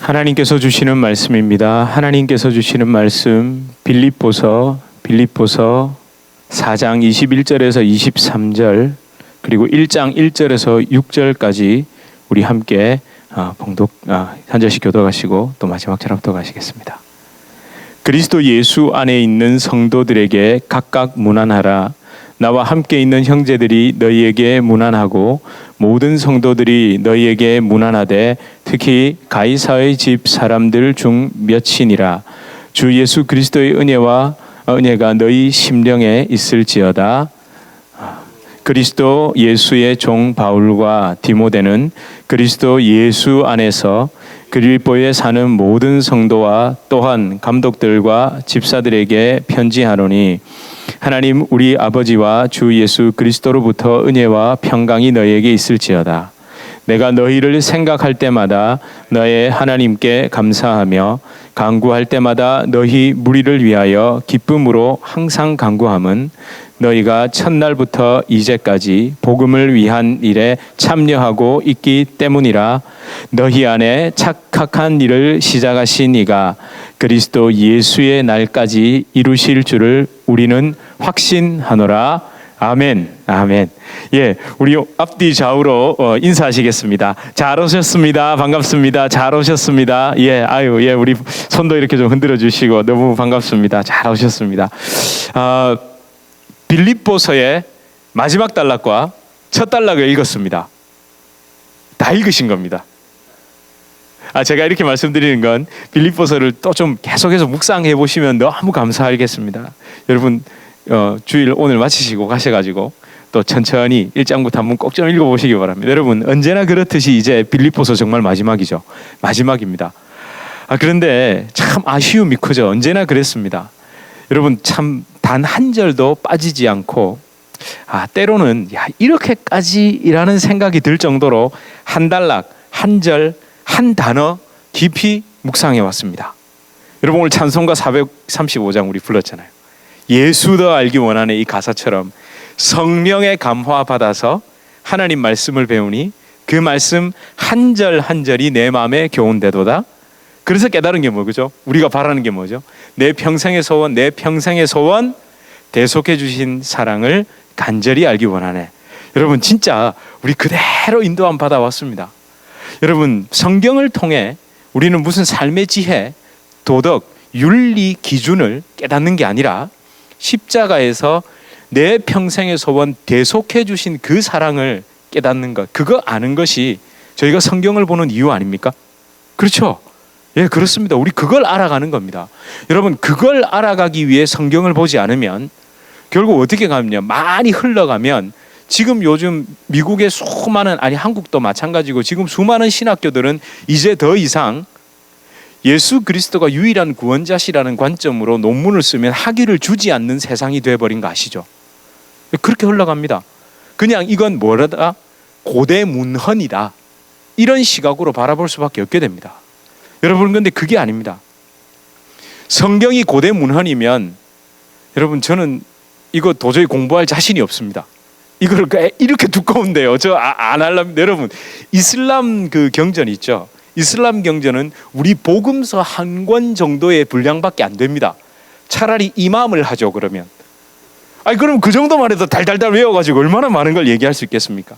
하나님께서 주시는 말씀입니다. 하나님께서 주시는 말씀 빌립보서 4장 21절에서 23절 그리고 1장 1절에서 6절까지 우리 함께 한 절씩 교독하시고 또 마지막 절 합독하시겠습니다. 그리스도 예수 안에 있는 성도들에게 각각 문안하라. 나와 함께 있는 형제들이 너희에게 문안하고 모든 성도들이 너희에게 문안하되 특히 가이사의 집 사람들 중 몇이니라. 주 예수 그리스도의 은혜가 너희 심령에 있을지어다. 그리스도 예수의 종 바울과 디모데는 그리스도 예수 안에서 빌립보에 사는 모든 성도와 또한 감독들과 집사들에게 편지하노니 하나님 우리 아버지와 주 예수 그리스도로부터 은혜와 평강이 너희에게 있을지어다. 내가 너희를 생각할 때마다 너의 하나님께 감사하며 간구할 때마다 너희 무리를 위하여 기쁨으로 항상 간구함은 너희가 첫날부터 이제까지 복음을 위한 일에 참여하고 있기 때문이라. 너희 안에 착한 일을 시작하신 이가 그리스도 예수의 날까지 이루실 줄을 우리는 확신하노라. 아멘. 아멘. 예, 우리 앞뒤 좌우로 인사하시겠습니다. 잘 오셨습니다. 반갑습니다. 잘 오셨습니다. 예, 우리 손도 이렇게 좀 흔들어 주시고 너무 반갑습니다. 잘 오셨습니다. 빌립보서의 마지막 단락과 첫 단락을 읽었습니다. 다 읽으신 겁니다. 제가 이렇게 말씀드리는 건 빌립보서를 또 좀 계속해서 묵상해 보시면 너무 감사하겠습니다. 여러분 주일 오늘 마치시고 가셔가지고 또 천천히 1장부터 한번 꼭 좀 읽어보시기 바랍니다. 여러분 언제나 그렇듯이 이제 빌립보서 정말 마지막이죠. 마지막입니다. 그런데 참 아쉬움이 크죠. 언제나 그랬습니다. 여러분 참 단 한 절도 빠지지 않고 때로는 이렇게까지라는 생각이 들 정도로 한 단락, 한 절, 한 단어 깊이 묵상해 왔습니다. 여러분 오늘 찬송가 435장 우리 불렀잖아요. 예수 더 알기 원하는 이 가사처럼 성령의 감화 받아서 하나님 말씀을 배우니 그 말씀 한 절 한 절이 내 마음에 교훈되도다. 그래서 깨달은 게 뭐죠? 우리가 바라는 게 뭐죠? 내 평생의 소원 대속해 주신 사랑을 간절히 알기 원하네. 여러분 진짜 우리 그대로 인도함 받아왔습니다. 여러분 성경을 통해 우리는 무슨 삶의 지혜, 도덕, 윤리 기준을 깨닫는 게 아니라 십자가에서 내 평생의 소원 대속해 주신 그 사랑을 깨닫는 것, 그거 아는 것이 저희가 성경을 보는 이유 아닙니까? 그렇죠? 예, 그렇습니다. 우리 그걸 알아가는 겁니다. 여러분 그걸 알아가기 위해 성경을 보지 않으면 결국 어떻게 가면요, 많이 흘러가면 지금 요즘 미국의 한국도 마찬가지고 지금 수많은 신학교들은 이제 더 이상 예수 그리스도가 유일한 구원자시라는 관점으로 논문을 쓰면 학위를 주지 않는 세상이 되어버린 거 아시죠? 그렇게 흘러갑니다. 그냥 이건 뭐라다? 고대문헌이다. 이런 시각으로 바라볼 수밖에 없게 됩니다. 여러분 근데 그게 아닙니다. 성경이 고대문헌이면 여러분 저는 이거 도저히 공부할 자신이 없습니다. 이걸 이렇게 두꺼운데요. 저 안 하려면 여러분 이슬람 그 경전 있죠. 이슬람 경전은 우리 복음서 한 권 정도의 분량밖에 안 됩니다. 차라리 이맘을 하죠 그러면. 그럼 그 정도만 해도 달달달 외워가지고 얼마나 많은 걸 얘기할 수 있겠습니까?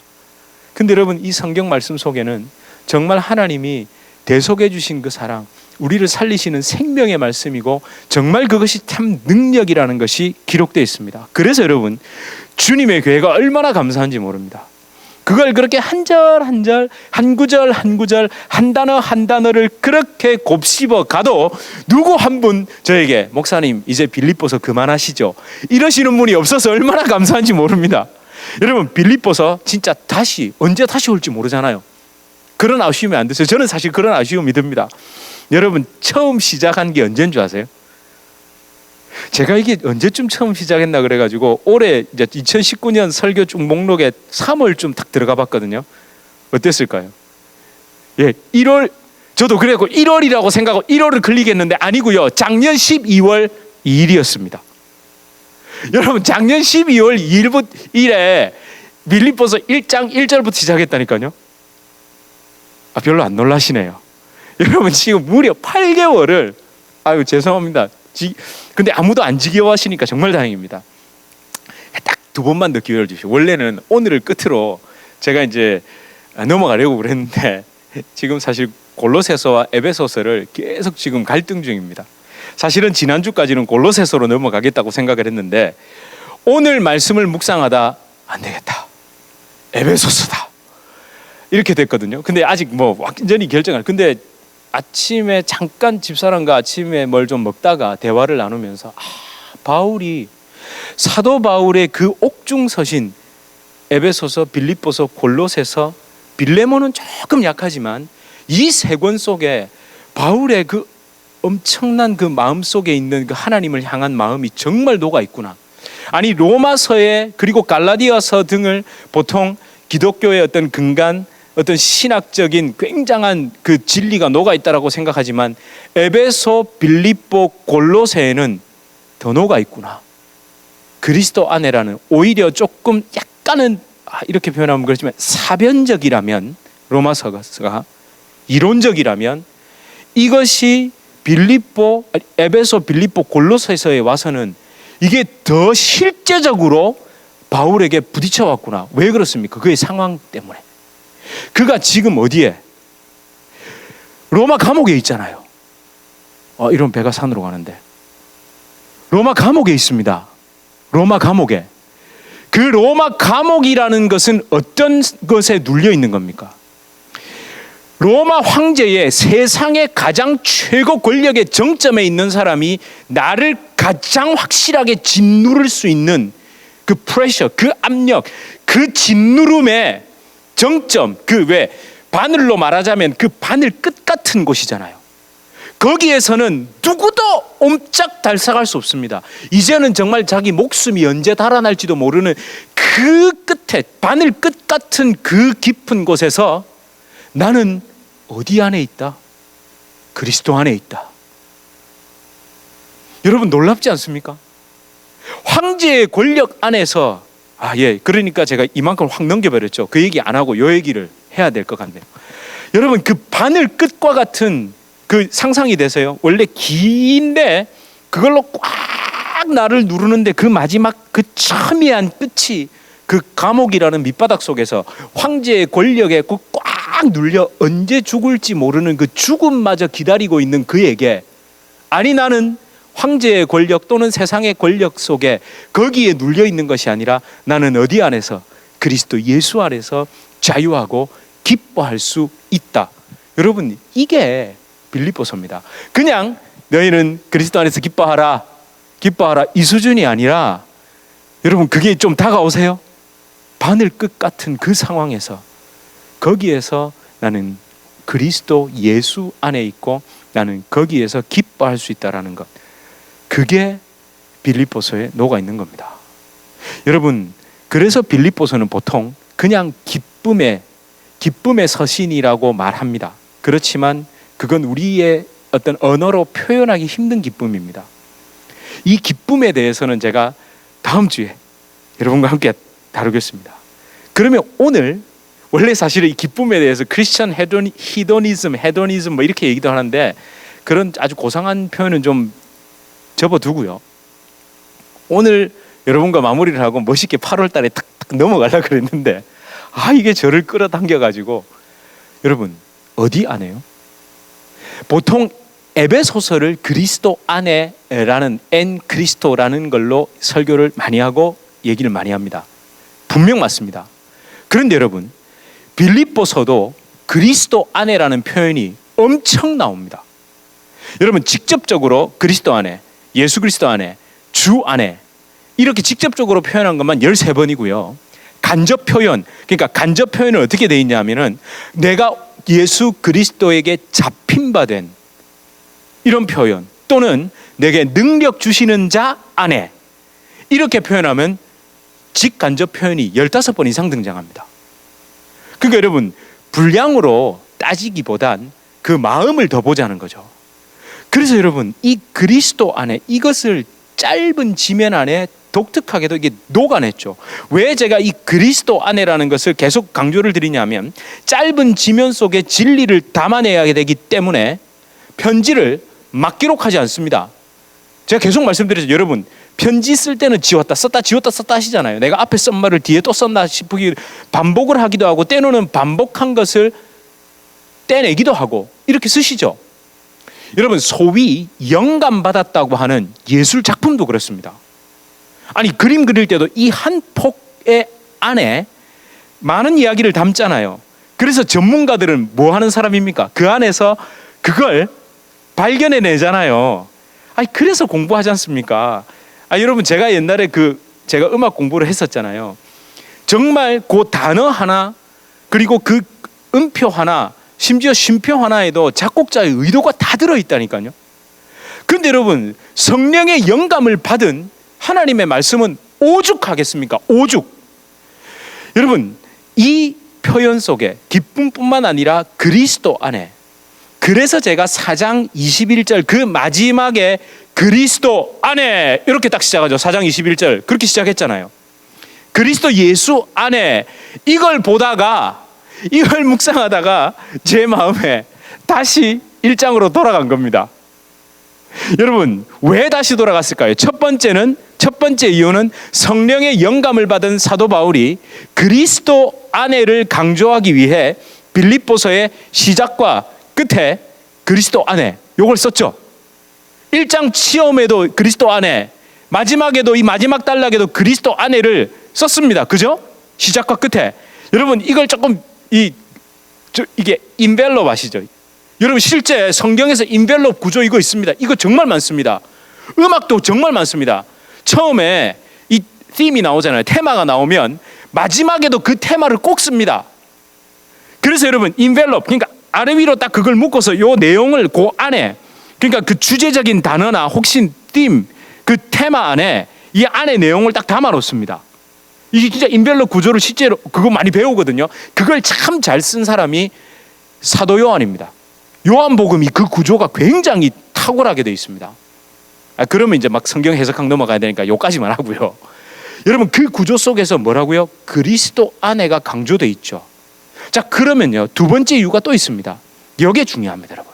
근데 여러분 이 성경 말씀 속에는 정말 하나님이 대속해 주신 그 사랑, 우리를 살리시는 생명의 말씀이고 정말 그것이 참 능력이라는 것이 기록되어 있습니다. 그래서 여러분 주님의 교회가 얼마나 감사한지 모릅니다. 그걸 그렇게 한 절 한 절, 한 구절 한 구절, 한 단어 한 단어를 그렇게 곱씹어 가도 누구 한 분 저에게 목사님 이제 빌립보서 그만하시죠 이러시는 분이 없어서 얼마나 감사한지 모릅니다. 여러분 빌립보서 진짜 언제 다시 올지 모르잖아요. 그런 아쉬움이 안 드세요? 저는 사실 그런 아쉬움이 듭니다. 여러분 처음 시작한 게 언제인 줄 아세요? 제가 이게 언제쯤 처음 시작했나 그래가지고 올해 이제 2019년 설교 쭉 목록에 3월쯤 딱 들어가 봤거든요. 어땠을까요? 예, 1월 저도 그래갖고 1월이라고 생각하고 1월을 클릭했는데 아니고요. 작년 12월 2일이었습니다. 여러분 작년 12월 2일에 빌립보서 1장 1절부터 시작했다니까요. 별로 안 놀라시네요. 여러분 지금 무려 8개월을 아유 죄송합니다. 근데 아무도 안 지겨워하시니까 정말 다행입니다. 딱 2번만 더 기회를 주시오. 원래는 오늘을 끝으로 제가 이제 넘어가려고 그랬는데 지금 사실 골로새서와 에베소서를 계속 지금 갈등 중입니다. 사실은 지난주까지는 골로새서로 넘어가겠다고 생각을 했는데 오늘 말씀을 묵상하다 안 되겠다. 에베소서다. 이렇게 됐거든요. 근데 아직 뭐 완전히 결정을. 근데 아침에 잠깐 집사람과 아침에 뭘 좀 먹다가 대화를 나누면서 바울이 사도 바울의 그 옥중서신 에베소서, 빌립보서, 골로새서, 빌레몬은 조금 약하지만 이 3권 속에 바울의 그 엄청난 그 마음 속에 있는 그 하나님을 향한 마음이 정말 녹아 있구나. 아니 로마서에 그리고 갈라디아서 등을 보통 기독교의 어떤 근간 어떤 신학적인 굉장한 그 진리가 녹아 있다라고 생각하지만 에베소, 빌립보, 골로새에는 더 녹아 있구나. 그리스도 안에라는 오히려 조금 약간은 이렇게 표현하면 그렇지만 사변적이라면 로마서가 이론적이라면 이것이 에베소, 빌립보, 골로새서에 와서는 이게 더 실제적으로 바울에게 부딪혀 왔구나. 왜 그렇습니까? 그의 상황 때문에. 그가 지금 어디에? 로마 감옥에 있잖아요. 이런 배가 산으로 가는데 로마 감옥에 있습니다. 로마 감옥에. 그 로마 감옥이라는 것은 어떤 것에 눌려 있는 겁니까? 로마 황제의 세상의 가장 최고 권력의 정점에 있는 사람이 나를 가장 확실하게 짓누를 수 있는 그 프레셔, 그 압력, 그 짓누름의 정점, 그 왜 바늘로 말하자면 그 바늘 끝 같은 곳이잖아요. 거기에서는 누구도 옴짝달싹할 수 없습니다. 이제는 정말 자기 목숨이 언제 달아날지도 모르는 그 끝에 바늘 끝 같은 그 깊은 곳에서 나는 어디 안에 있다? 그리스도 안에 있다. 여러분 놀랍지 않습니까? 황제의 권력 안에서 그러니까 제가 이만큼 확 넘겨버렸죠. 그 얘기 안 하고 요 얘기를 해야 될 것 같네요. 여러분 그 바늘 끝과 같은 그 상상이 되세요? 원래 긴데 그걸로 꽉 나를 누르는데 그 마지막 그 첨예한 끝이 그 감옥이라는 밑바닥 속에서 황제의 권력에 꽉 눌려 언제 죽을지 모르는 그 죽음마저 기다리고 있는 그에게 아니 나는 황제의 권력 또는 세상의 권력 속에 거기에 눌려 있는 것이 아니라 나는 어디 안에서 그리스도 예수 안에서 자유하고 기뻐할 수 있다. 여러분 이게 빌립보서입니다. 그냥 너희는 그리스도 안에서 기뻐하라 이 수준이 아니라 여러분 그게 좀 다가오세요? 바늘 끝 같은 그 상황에서 거기에서 나는 그리스도 예수 안에 있고 나는 거기에서 기뻐할 수 있다라는 것, 그게 빌립보서에 녹아 있는 겁니다. 여러분 그래서 빌립보서는 보통 그냥 기쁨의 서신이라고 말합니다. 그렇지만 그건 우리의 어떤 언어로 표현하기 힘든 기쁨입니다. 이 기쁨에 대해서는 제가 다음 주에 여러분과 함께 다루겠습니다. 그러면 오늘 원래 사실은 이 기쁨에 대해서 크리스천 헤도니즘 뭐 이렇게 얘기도 하는데 그런 아주 고상한 표현은 좀 접어두고요. 오늘 여러분과 마무리를 하고 멋있게 8월 달에 탁탁 넘어가려고 그랬는데 이게 저를 끌어당겨가지고 여러분 어디 안에요? 보통 에베소서를 그리스도 안에라는 엔 그리스도라는 걸로 설교를 많이 하고 얘기를 많이 합니다. 분명 맞습니다. 그런데 여러분 빌립보서도 그리스도 안에라는 표현이 엄청 나옵니다. 여러분 직접적으로 그리스도 안에, 예수 그리스도 안에, 주 안에 이렇게 직접적으로 표현한 것만 13번이고요. 간접 표현, 그러니까 간접 표현은 어떻게 돼 있냐면은 내가 예수 그리스도에게 잡힌 바 된 이런 표현 또는 내게 능력 주시는 자 안에 이렇게 표현하면 직간접 표현이 15번 이상 등장합니다. 그러니까 여러분 분량으로 따지기보단 그 마음을 더 보자는 거죠. 그래서 여러분 이 그리스도 안에 이것을 짧은 지면 안에 독특하게도 이게 녹아냈죠. 왜 제가 이 그리스도 안에라는 것을 계속 강조를 드리냐면 짧은 지면 속에 진리를 담아내야 되기 때문에 편지를 막 기록하지 않습니다. 제가 계속 말씀드렸죠. 여러분, 편지 쓸 때는 지웠다 썼다 지웠다 썼다 하시잖아요. 내가 앞에 쓴 말을 뒤에 또 썼나 싶기 반복을 하기도 하고 때로는 반복한 것을 떼내기도 하고 이렇게 쓰시죠. 여러분, 소위 영감받았다고 하는 예술 작품도 그렇습니다. 아니, 그림 그릴 때도 이 한 폭의 안에 많은 이야기를 담잖아요. 그래서 전문가들은 뭐 하는 사람입니까? 그 안에서 그걸 발견해내잖아요. 아니, 그래서 공부하지 않습니까? 여러분, 제가 옛날에 제가 음악 공부를 했었잖아요. 정말 그 단어 하나, 그리고 그 음표 하나, 심지어 쉼표 하나에도 작곡자의 의도가 다 들어있다니까요. 그런데 여러분, 성령의 영감을 받은 하나님의 말씀은 오죽하겠습니까? 오죽. 여러분, 이 표현 속에 기쁨뿐만 아니라 그리스도 안에, 그래서 제가 4장 21절 그 마지막에 그리스도 안에 이렇게 딱 시작하죠. 4장 21절 그렇게 시작했잖아요. 그리스도 예수 안에, 이걸 보다가 이걸 묵상하다가 제 마음에 다시 1장으로 돌아간 겁니다. 여러분, 왜 다시 돌아갔을까요? 첫 번째 이유는 성령의 영감을 받은 사도 바울이 그리스도 안에를 강조하기 위해 빌립보서의 시작과 끝에 그리스도 안에 요걸 썼죠. 1장 처음에도 그리스도 안에, 마지막에도 이 마지막 단락에도 그리스도 안에를 썼습니다. 그죠? 시작과 끝에. 여러분, 이걸 조금 이게 인벨롭 아시죠? 여러분, 실제 성경에서 인벨롭 구조 이거 있습니다. 이거 정말 많습니다. 음악도 정말 많습니다. 처음에 이 팀이 나오잖아요. 테마가 나오면 마지막에도 그 테마를 꼭 씁니다. 그래서 여러분, 인벨롭, 그러니까 아래 위로 딱 그걸 묶어서 요 내용을 그 안에, 그러니까 그 주제적인 단어나 혹시 팀, 그 테마 안에 이 안에 내용을 딱 담아 놓습니다. 이게 진짜 인벨롭 구조를 실제로 그거 많이 배우거든요. 그걸 참 잘 쓴 사람이 사도 요한입니다. 요한복음이 그 구조가 굉장히 탁월하게 되어 있습니다. 그러면 이제 막 성경 해석학 넘어가야 되니까 요까지만 하고요. 여러분, 그 구조 속에서 뭐라고요? 그리스도 안에가 강조되어 있죠. 자, 그러면요, 두 번째 이유가 또 있습니다. 이게 중요합니다, 여러분.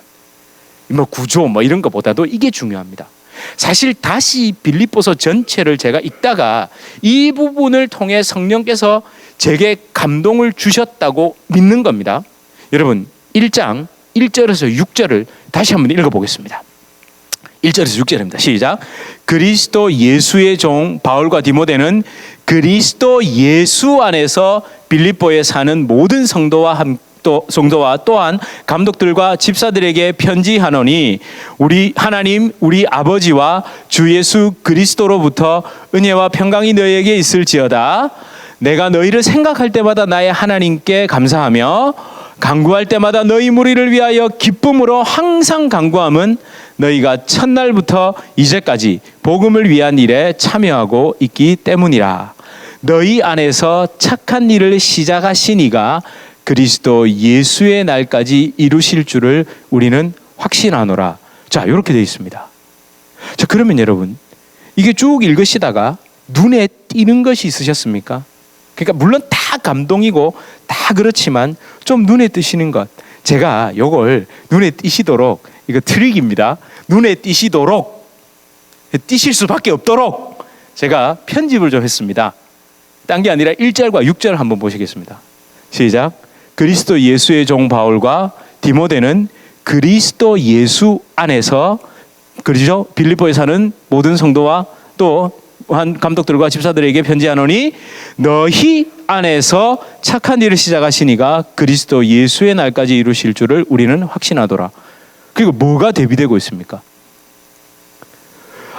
뭐 구조 뭐 이런 것보다도 이게 중요합니다. 사실 다시 빌립보서 전체를 제가 읽다가 이 부분을 통해 성령께서 제게 감동을 주셨다고 믿는 겁니다. 여러분, 1장 1절에서 6절을 다시 한번 읽어보겠습니다. 1절에서 6절입니다. 시작. 그리스도 예수의 종 바울과 디모데는 그리스도 예수 안에서 빌립보에 사는 모든 성도와 또한 감독들과 집사들에게 편지하노니 우리 하나님 우리 아버지와 주 예수 그리스도로부터 은혜와 평강이 너희에게 있을지어다. 내가 너희를 생각할 때마다 나의 하나님께 감사하며 간구할 때마다 너희 무리를 위하여 기쁨으로 항상 간구함은 너희가 첫날부터 이제까지 복음을 위한 일에 참여하고 있기 때문이라. 너희 안에서 착한 일을 시작하신 이가 그리스도 예수의 날까지 이루실 줄을 우리는 확신하노라. 자, 이렇게 되어 있습니다. 자, 그러면 여러분, 이게 쭉 읽으시다가 눈에 띄는 것이 있으셨습니까? 그러니까 물론 다 감동이고 다 그렇지만 좀 눈에 띄시는 것, 제가 이걸 눈에 띄시도록, 이거 트릭입니다. 눈에 띄시도록, 띄실 수밖에 없도록 제가 편집을 좀 했습니다. 딴 게 아니라 1절과 6절 한번 보시겠습니다. 시작. 그리스도 예수의 종 바울과 디모데는 그리스도 예수 안에서, 그렇죠? 빌립보에 사는 모든 성도와 또 한 감독들과 집사들에게 편지하노니 너희 안에서 착한 일을 시작하시니가 그리스도 예수의 날까지 이루실 줄을 우리는 확신하더라. 그리고 뭐가 대비되고 있습니까?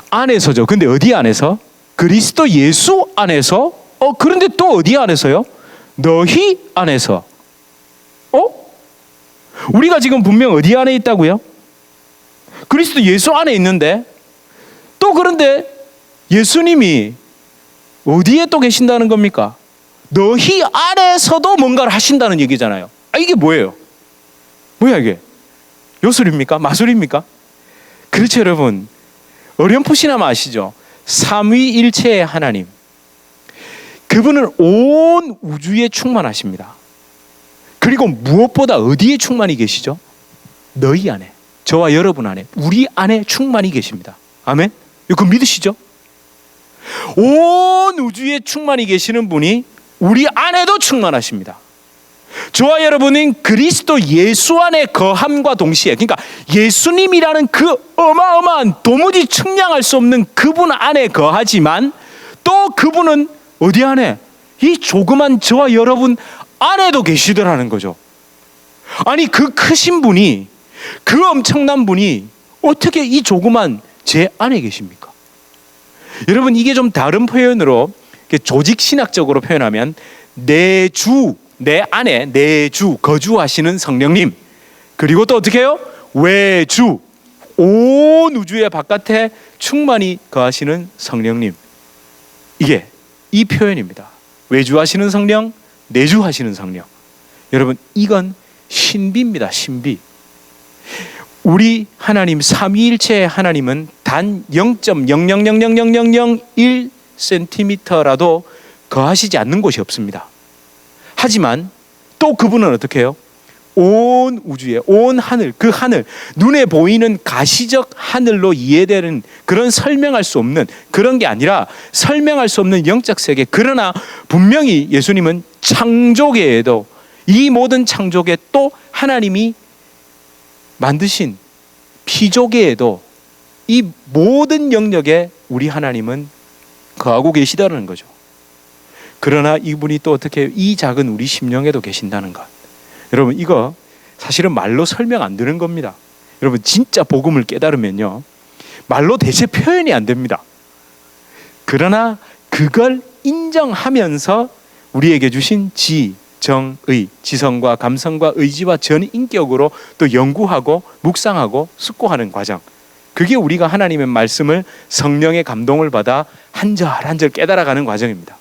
안에서죠. 근데 어디 안에서? 그리스도 예수 안에서? 그런데 또 어디 안에서요? 너희 안에서. 우리가 지금 분명 어디 안에 있다고요? 그리스도 예수 안에 있는데, 또 그런데 예수님이 어디에 또 계신다는 겁니까? 너희 안에서도 뭔가를 하신다는 얘기잖아요. 이게 뭐예요? 뭐야 이게? 요술입니까? 마술입니까? 그렇죠, 여러분. 어렴풋이나마 아시죠? 삼위일체의 하나님, 그분은 온 우주에 충만하십니다. 그리고 무엇보다 어디에 충만히 계시죠? 너희 안에, 저와 여러분 안에, 우리 안에 충만히 계십니다. 아멘? 이거 믿으시죠? 온 우주에 충만히 계시는 분이 우리 안에도 충만하십니다. 저와 여러분은 그리스도 예수 안에 거함과 동시에, 그러니까 예수님이라는 그 어마어마한 도무지 측량할 수 없는 그분 안에 거하지만 또 그분은 어디 안에? 이 조그만 저와 여러분 안에도 계시더라는 거죠. 아니, 그 크신 분이, 그 엄청난 분이 어떻게 이 조그만 제 안에 계십니까? 여러분, 이게 좀 다른 표현으로 조직신학적으로 표현하면 내 주, 내 안에 내주 거주하시는 성령님, 그리고 또 어떻게 해요? 외주, 온 우주의 바깥에 충만히 거하시는 성령님. 이게 이 표현입니다. 외주하시는 성령, 내주하시는 성령. 여러분, 이건 신비입니다. 신비. 우리 하나님 삼위일체의 하나님은 단 0.0000001cm라도 거하시지 않는 곳이 없습니다. 하지만 또 그분은 어떻게 해요? 온 우주에, 온 하늘, 그 하늘, 눈에 보이는 가시적 하늘로 이해되는 그런 설명할 수 없는 그런 게 아니라 설명할 수 없는 영적 세계. 그러나 분명히 예수님은 창조계에도, 이 모든 창조계, 또 하나님이 만드신 피조계에도 이 모든 영역에 우리 하나님은 거하고 계시다는 거죠. 그러나 이분이 또 어떻게 해요? 이 작은 우리 심령에도 계신다는 것. 여러분, 이거 사실은 말로 설명 안 되는 겁니다. 여러분, 진짜 복음을 깨달으면요, 말로 대체 표현이 안 됩니다. 그러나 그걸 인정하면서 우리에게 주신 정의, 지성과 감성과 의지와 전 인격으로 또 연구하고 묵상하고 숙고하는 과정, 그게 우리가 하나님의 말씀을 성령의 감동을 받아 한 절 한 절 깨달아가는 과정입니다.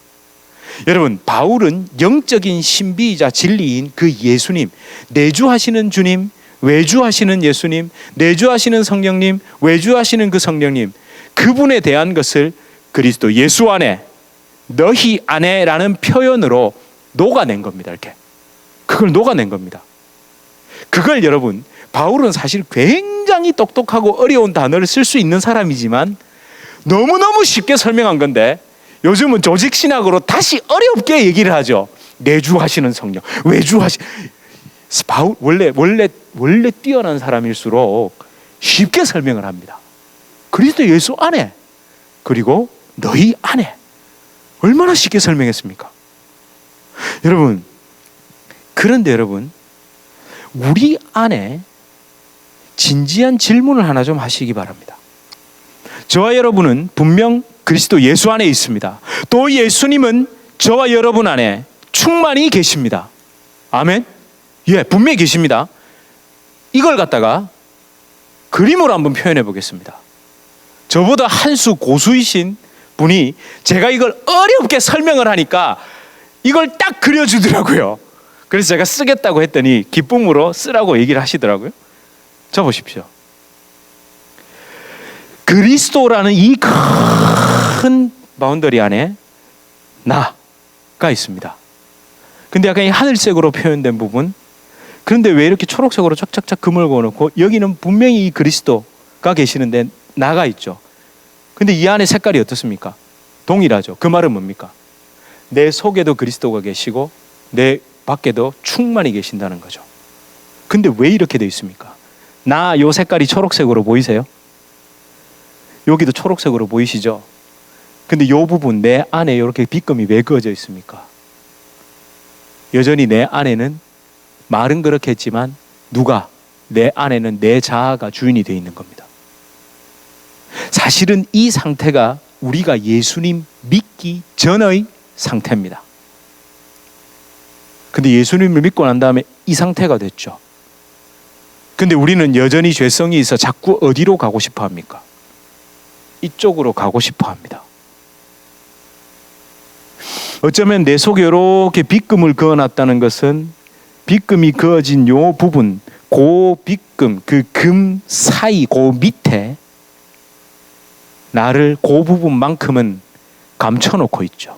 여러분, 바울은 영적인 신비이자 진리인 그 예수님, 내주하시는 주님, 외주하시는 예수님, 내주하시는 성령님, 외주하시는 그 성령님, 그분에 대한 것을 그리스도 예수 안에, 너희 안에라는 표현으로 녹아낸 겁니다. 이렇게 그걸 녹아낸 겁니다. 그걸 여러분, 바울은 사실 굉장히 똑똑하고 어려운 단어를 쓸 수 있는 사람이지만 너무너무 쉽게 설명한 건데, 요즘은 조직신학으로 다시 어렵게 얘기를 하죠. 내주하시는 성령, 외주하시. 바울 원래 뛰어난 사람일수록 쉽게 설명을 합니다. 그리스도 예수 안에, 그리고 너희 안에. 얼마나 쉽게 설명했습니까? 여러분, 그런데 여러분, 우리 안에 진지한 질문을 하나 좀 하시기 바랍니다. 저와 여러분은 분명 그리스도 예수 안에 있습니다. 또 예수님은 저와 여러분 안에 충만히 계십니다. 아멘? 예, 분명히 계십니다. 이걸 갖다가 그림으로 한번 표현해 보겠습니다. 저보다 한 수 고수이신 분이 제가 이걸 어렵게 설명을 하니까 이걸 딱 그려주더라고요. 그래서 제가 쓰겠다고 했더니 기쁨으로 쓰라고 얘기를 하시더라고요. 저 보십시오. 그리스도라는 이 큰 바운더리 안에 나가 있습니다. 근데 약간 이 하늘색으로 표현된 부분, 그런데 왜 이렇게 초록색으로 쫙쫙쫙 그물 그어놓고 여기는 분명히 이 그리스도가 계시는데 나가 있죠. 근데 이 안에 색깔이 어떻습니까? 동일하죠. 그 말은 뭡니까? 내 속에도 그리스도가 계시고 내 밖에도 충만히 계신다는 거죠. 근데 왜 이렇게 되어 있습니까? 나 요 색깔이 초록색으로 보이세요? 여기도 초록색으로 보이시죠? 근데 요 부분, 내 안에 이렇게 빗금이 왜 그어져 있습니까? 여전히 내 안에는, 말은 그렇게 했지만 누가? 내 안에는 내 자아가 주인이 되어 있는 겁니다. 사실은 이 상태가 우리가 예수님 믿기 전의 상태입니다. 근데 예수님을 믿고 난 다음에 이 상태가 됐죠. 근데 우리는 여전히 죄성이 있어 자꾸 어디로 가고 싶어 합니까? 이쪽으로 가고 싶어 합니다. 어쩌면 내 속에 이렇게 빗금을 그어놨다는 것은 빗금이 그어진 요 부분, 그 빗금, 그 금 사이, 그 밑에 나를 그 부분만큼은 감춰놓고 있죠.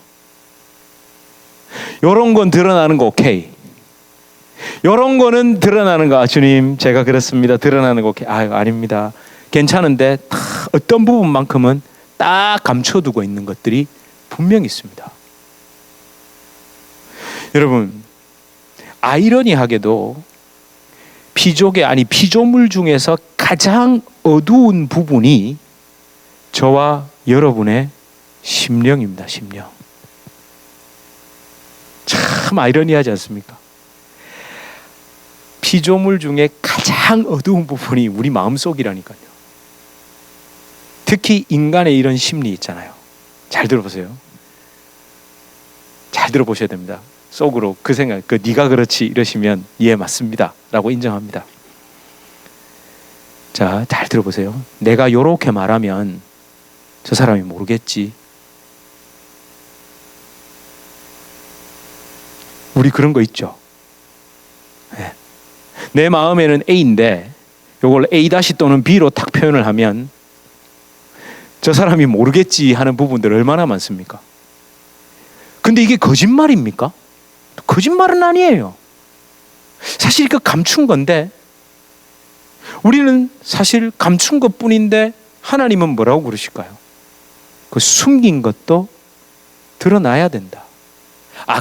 요런 건 드러나는 거 오케이. 요런 거는 드러나는 거, 주님 제가 그렇습니다. 드러나는 거 오케이. 아닙니다. 괜찮은데 어떤 부분만큼은 딱 감춰두고 있는 것들이 분명히 있습니다. 여러분, 아이러니하게도 피조물 중에서 가장 어두운 부분이 저와 여러분의 심령입니다. 심령. 참 아이러니하지 않습니까? 피조물 중에 가장 어두운 부분이 우리 마음속이라니까요. 특히 인간의 이런 심리 있잖아요. 잘 들어보세요. 잘 들어보셔야 됩니다. 속으로 그 생각, 네가 그렇지 이러시면 예 맞습니다 라고 인정합니다. 자, 잘 들어보세요. 내가 요렇게 말하면 저 사람이 모르겠지. 우리 그런 거 있죠. 네. 내 마음에는 A인데 요걸 A- 또는 B로 딱 표현을 하면 저 사람이 모르겠지 하는 부분들 얼마나 많습니까? 근데 이게 거짓말입니까? 거짓말은 아니에요. 사실 그 감춘 건데 우리는 사실 감춘 것뿐인데 하나님은 뭐라고 그러실까요? 그 숨긴 것도 드러나야 된다.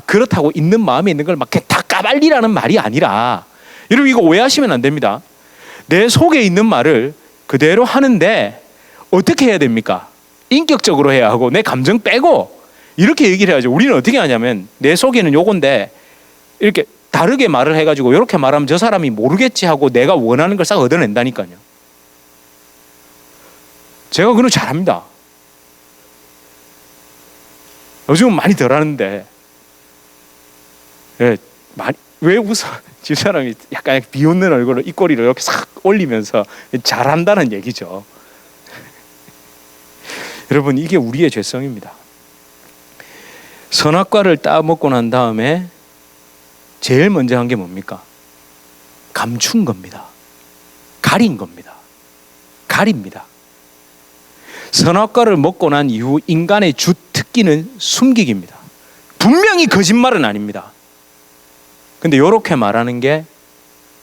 그렇다고 있는 마음에 있는 걸 막 다 까발리라는 말이 아니라, 여러분 이거 오해하시면 안 됩니다. 내 속에 있는 말을 그대로 하는데 어떻게 해야 됩니까? 인격적으로 해야 하고 내 감정 빼고 이렇게 얘기를 해야죠. 우리는 어떻게 하냐면 내 속에는 요건데 이렇게 다르게 말을 해가지고 이렇게 말하면 저 사람이 모르겠지 하고 내가 원하는 걸 싹 얻어낸다니까요. 제가 그걸 잘합니다. 요즘은 많이 덜 하는데 왜 웃어? 집 사람이 약간 비웃는 얼굴로 입꼬리를 이렇게 싹 올리면서 잘한다는 얘기죠. 여러분 이게 우리의 죄성입니다. 선악과를 따먹고 난 다음에 제일 먼저 한 게 뭡니까? 감춘 겁니다. 가린 겁니다. 가립니다. 선악과를 먹고 난 이후 인간의 주 특기는 숨기기입니다. 분명히 거짓말은 아닙니다. 근데 이렇게 말하는 게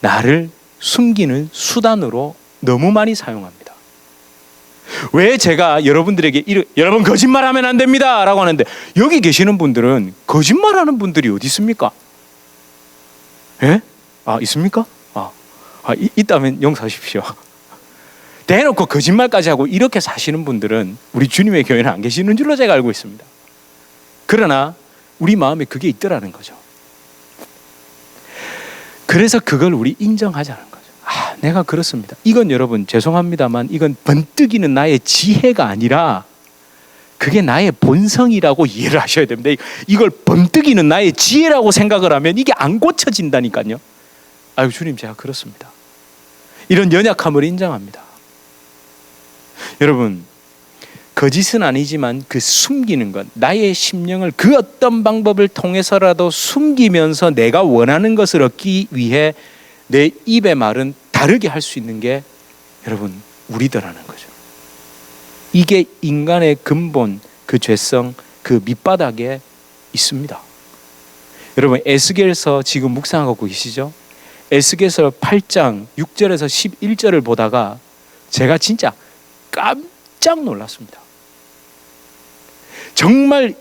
나를 숨기는 수단으로 너무 많이 사용합니다. 왜 제가 여러분들에게 여러분 거짓말하면 안 됩니다 라고 하는데, 여기 계시는 분들은 거짓말하는 분들이 어디 있습니까? 예? 있습니까? 있다면 용서하십시오. 대놓고 거짓말까지 하고 이렇게 사시는 분들은 우리 주님의 교회는 안 계시는 줄로 제가 알고 있습니다. 그러나 우리 마음에 그게 있더라는 거죠. 그래서 그걸 우리 인정하자는 거죠. 내가 그렇습니다. 이건 여러분 죄송합니다만 이건 번뜩이는 나의 지혜가 아니라 그게 나의 본성이라고 이해를 하셔야 됩니다. 이걸 번뜩이는 나의 지혜라고 생각을 하면 이게 안 고쳐진다니까요. 주님 제가 그렇습니다. 이런 연약함을 인정합니다. 여러분 거짓은 아니지만 그 숨기는 것, 나의 심령을 그 어떤 방법을 통해서라도 숨기면서 내가 원하는 것을 얻기 위해 내 입의 말은 다르게 할 수 있는 게 여러분 우리더라는 거죠. 이게 인간의 근본, 그 죄성, 그 밑바닥에 있습니다. 여러분 에스겔서 지금 묵상하고 계시죠? 에스겔서 8장 6절에서 11절을 보다가 제가 진짜 깜짝 놀랐습니다. 정말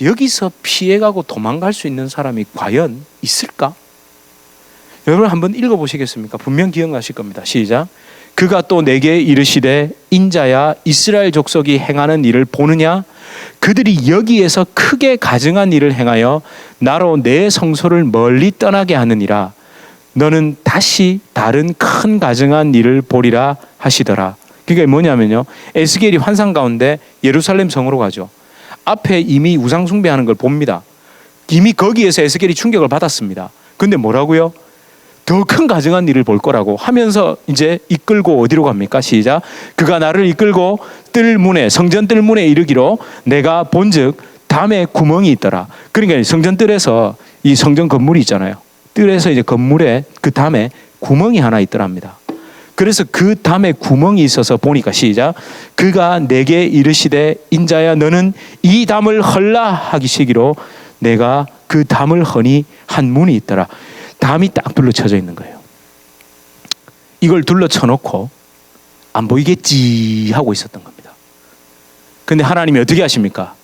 여기서 피해가고 도망갈 수 있는 사람이 과연 있을까? 여러분 한번 읽어보시겠습니까? 분명 기억나실 겁니다. 시작. 그가 또 내게 이르시되 인자야 이스라엘 족속이 행하는 일을 보느냐? 그들이 여기에서 크게 가증한 일을 행하여 나로 내 성소를 멀리 떠나게 하느니라. 너는 다시 다른 큰 가증한 일을 보리라 하시더라. 그게 뭐냐면요, 에스겔이 환상 가운데 예루살렘 성으로 가죠. 앞에 이미 우상 숭배하는 걸 봅니다. 이미 거기에서 에스겔이 충격을 받았습니다. 근데 뭐라고요? 더 큰 가증한 일을 볼 거라고 하면서 이제 이끌고 어디로 갑니까? 시작. 그가 나를 이끌고 뜰문에, 성전 뜰문에 이르기로 내가 본즉 담에 구멍이 있더라. 그러니까 성전 뜰에서 이 성전 건물이 있잖아요. 뜰에서 이제 건물에 그 담에 구멍이 하나 있더랍니다. 그래서 그 담에 구멍이 있어서 보니까 시작. 그가 내게 이르시되 인자야 너는 이 담을 헐라 하기시기로 내가 그 담을 허니 한 문이 있더라. 담이 딱 둘러쳐져 있는 거예요. 이걸 둘러쳐놓고 안 보이겠지 하고 있었던 겁니다. 근데 하나님이 어떻게 하십니까?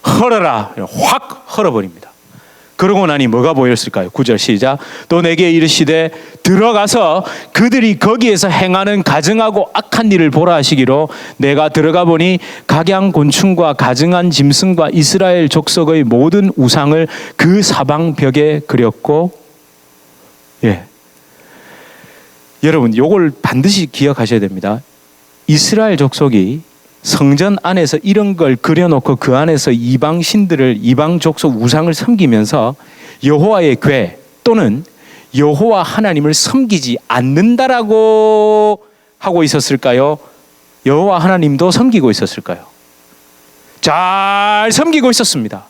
헐어라. 확 헐어버립니다. 그러고 나니 뭐가 보였을까요? 9절 시작. 또 내게 이르시되 들어가서 그들이 거기에서 행하는 가증하고 악한 일을 보라 하시기로 내가 들어가 보니 각양 곤충과 가증한 짐승과 이스라엘 족속의 모든 우상을 그 사방벽에 그렸고, 여러분 요걸 반드시 기억하셔야 됩니다. 이스라엘 족속이 성전 안에서 이런 걸 그려놓고 그 안에서 이방 신들을, 이방 족속 우상을 섬기면서 여호와의 궤 또는 여호와 하나님을 섬기지 않는다라고 하고 있었을까요? 여호와 하나님도 섬기고 있었을까요? 잘 섬기고 있었습니다.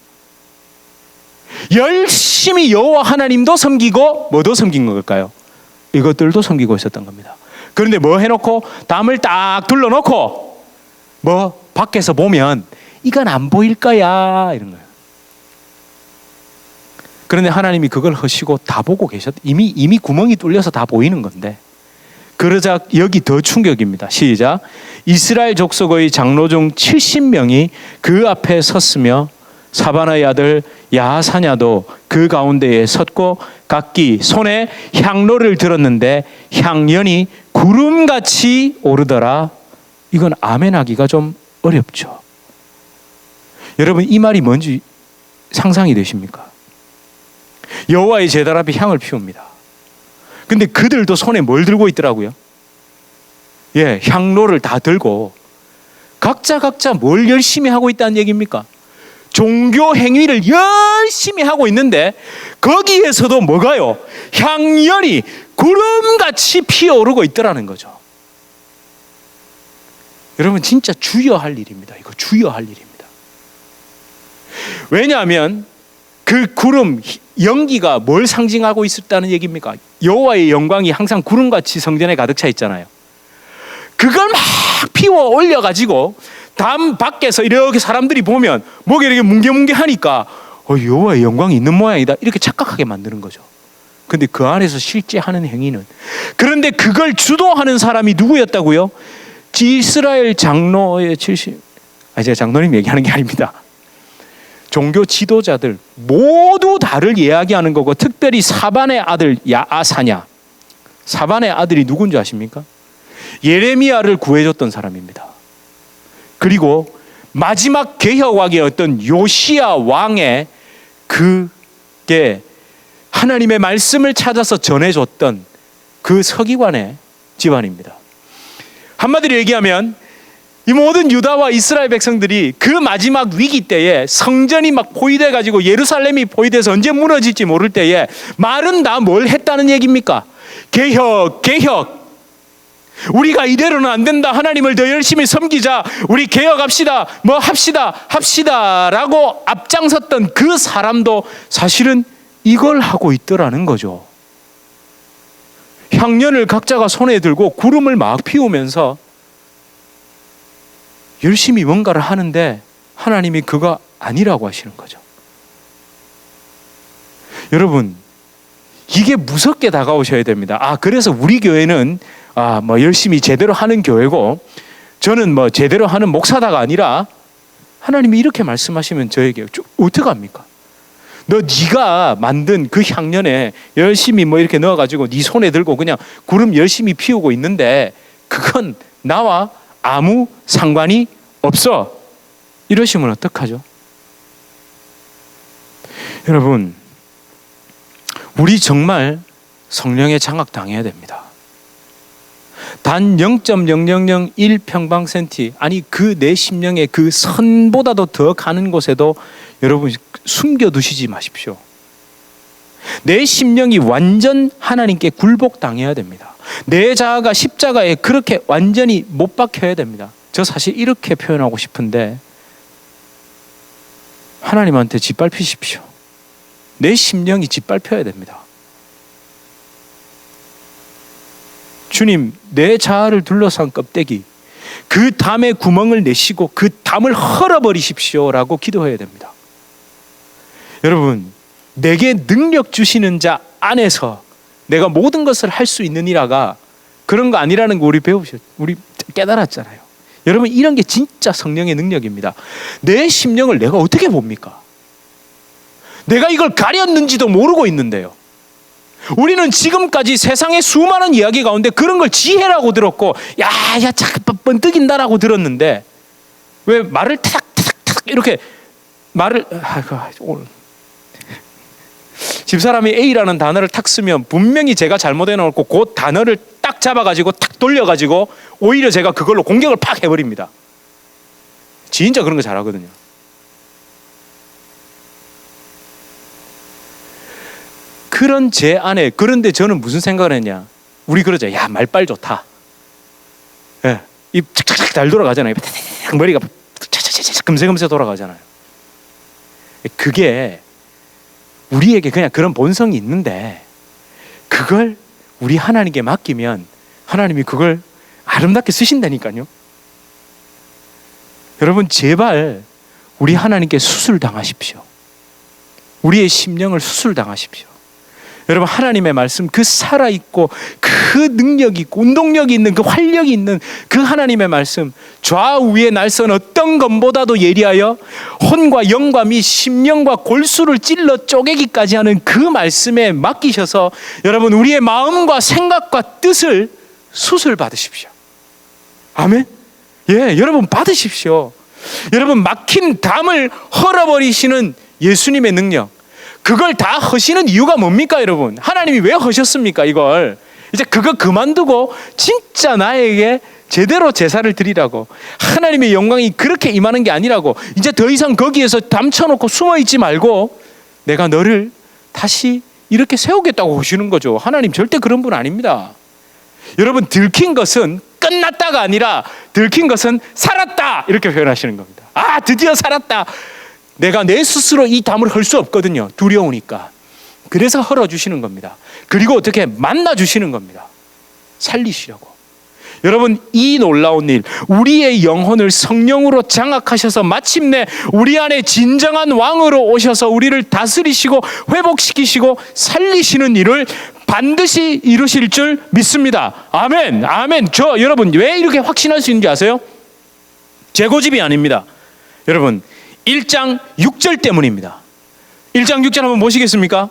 열심히 여호와 하나님도 섬기고 뭐도 섬긴 걸까요? 이것들도 섬기고 있었던 겁니다. 그런데 뭐 해놓고 담을 딱 둘러놓고 뭐 밖에서 보면 이건 안 보일 거야 이런 거예요. 그런데 하나님이 그걸 하시고 다 보고 계셨. 이미 구멍이 뚫려서 다 보이는 건데. 그러자 여기 더 충격입니다. 시작. 이스라엘 족속의 장로 중 70명이 그 앞에 섰으며 사바나의 아들 야하사냐도 그 가운데에 섰고 각기 손에 향로를 들었는데 향연이 구름같이 오르더라. 이건 아멘하기가 좀 어렵죠. 여러분 이 말이 뭔지 상상이 되십니까? 여호와의 제단 앞에 향을 피웁니다. 근데 그들도 손에 뭘 들고 있더라고요? 향로를 다 들고 각자 뭘 열심히 하고 있다는 얘기입니까? 종교 행위를 열심히 하고 있는데 거기에서도 뭐가요? 향연이 구름같이 피어오르고 있더라는 거죠. 여러분 진짜 주의할 일입니다. 이거 주의할 일입니다. 왜냐하면 그 구름 연기가 뭘 상징하고 있었다는 얘기입니까? 여호와의 영광이 항상 구름같이 성전에 가득 차 있잖아요. 그걸 막 피워 올려가지고 담 밖에서 이렇게 사람들이 보면 목이 이렇게 뭉게뭉게하니까 여호와의 영광이 있는 모양이다 이렇게 착각하게 만드는 거죠. 근데 그 안에서 실제 하는 행위는, 그런데 그걸 주도하는 사람이 누구였다고요? 이스라엘 장로의 70, 제가 장로님 얘기하는 게 아닙니다. 종교 지도자들 모두 다를 이야기하는 거고, 특별히 사반의 아들 야아사냐, 사반의 아들이 누군지 아십니까? 예레미야를 구해줬던 사람입니다. 그리고 마지막 개혁왕이었던 요시야 왕의 그게 하나님의 말씀을 찾아서 전해줬던 그 서기관의 집안입니다. 한마디로 얘기하면 이 모든 유다와 이스라엘 백성들이 그 마지막 위기 때에 성전이 막 포위돼 가지고 예루살렘이 포위돼서 언제 무너질지 모를 때에 말은 다 뭘 했다는 얘기입니까? 개혁. 우리가 이대로는 안 된다. 하나님을 더 열심히 섬기자. 우리 개혁합시다. 뭐 합시다라고 앞장섰던 그 사람도 사실은 이걸 하고 있더라는 거죠. 향연을 각자가 손에 들고 구름을 막 피우면서 열심히 뭔가를 하는데 하나님이 그거 아니라고 하시는 거죠. 여러분, 이게 무섭게 다가오셔야 됩니다. 그래서 우리 교회는 열심히 제대로 하는 교회고, 저는 제대로 하는 목사다가 아니라, 하나님이 이렇게 말씀하시면 저에게 어떡합니까? 네가 만든 그 향연에 열심히 이렇게 넣어가지고 네 손에 들고 그냥 구름 열심히 피우고 있는데 그건 나와 아무 상관이 없어. 이러시면 어떡하죠? 여러분, 우리 정말 성령에 장악당해야 됩니다. 단 0.0001평방센티, 아니 그 내 심령의 그 선보다도 더 가는 곳에도 여러분 숨겨두시지 마십시오. 내 심령이 완전 하나님께 굴복당해야 됩니다. 내 자아가 십자가에 그렇게 완전히 못 박혀야 됩니다. 저 사실 이렇게 표현하고 싶은데 하나님한테 짓밟히십시오. 내 심령이 짓밟혀야 됩니다. 주님, 내 자아를 둘러싼 껍데기, 그 담에 구멍을 내시고 그 담을 헐어버리십시오라고 기도해야 됩니다. 여러분, 내게 능력 주시는 자 안에서 내가 모든 것을 할 수 있느니라가 그런 거 아니라는 거 우리 깨달았잖아요. 여러분, 이런 게 진짜 성령의 능력입니다. 내 심령을 내가 어떻게 봅니까? 내가 이걸 가렸는지도 모르고 있는데요. 우리는 지금까지 세상의 수많은 이야기 가운데 그런 걸 지혜라고 들었고, 야, 자꾸 번뜩인다라고 들었는데, 왜 말을 탁탁탁 이렇게 말을, 오늘 집사람이 A라는 단어를 탁 쓰면 분명히 제가 잘못해 놓고 그 단어를 딱 잡아가지고 탁 돌려가지고 오히려 제가 그걸로 공격을 팍 해버립니다. 진짜 그런 거 잘하거든요. 그런 제 안에, 그런데 저는 무슨 생각을 했냐, 우리 그러죠. 야, 말빨 좋다. 예, 입 착착착 잘 돌아가잖아요. 머리가 착착착 금세금세 돌아가잖아요. 그게 우리에게 그냥 그런 본성이 있는데, 그걸 우리 하나님께 맡기면 하나님이 그걸 아름답게 쓰신다니까요. 여러분, 제발 우리 하나님께 수술당하십시오. 우리의 심령을 수술당하십시오. 여러분, 하나님의 말씀, 그 살아있고 그 능력이 있고 운동력이 있는, 그 활력이 있는 그 하나님의 말씀, 좌우의 날선 어떤 것보다도 예리하여 혼과 영과 미 심령과 골수를 찔러 쪼개기까지 하는 그 말씀에 맡기셔서 여러분, 우리의 마음과 생각과 뜻을 수술 받으십시오. 아멘. 예, 여러분 받으십시오. 여러분, 막힌 담을 헐어버리시는 예수님의 능력, 그걸 다 하시는 이유가 뭡니까? 여러분, 하나님이 왜 하셨습니까? 이걸 이제 그거 그만두고 진짜 나에게 제대로 제사를 드리라고, 하나님의 영광이 그렇게 임하는 게 아니라고, 이제 더 이상 거기에서 담쳐놓고 숨어있지 말고 내가 너를 다시 이렇게 세우겠다고 하시는 거죠. 하나님 절대 그런 분 아닙니다. 여러분, 들킨 것은 끝났다가 아니라 들킨 것은 살았다, 이렇게 표현하시는 겁니다. 아, 드디어 살았다. 내가 내 스스로 이 담을 헐 수 없거든요. 두려우니까. 그래서 헐어주시는 겁니다. 그리고 어떻게 만나주시는 겁니다. 살리시려고. 여러분, 이 놀라운 일, 우리의 영혼을 성령으로 장악하셔서 마침내 우리 안에 진정한 왕으로 오셔서 우리를 다스리시고 회복시키시고 살리시는 일을 반드시 이루실 줄 믿습니다. 아멘, 아멘. 여러분, 왜 이렇게 확신할 수 있는지 아세요? 제 고집이 아닙니다. 여러분, 1장 6절 때문입니다. 1장 6절 한번 보시겠습니까?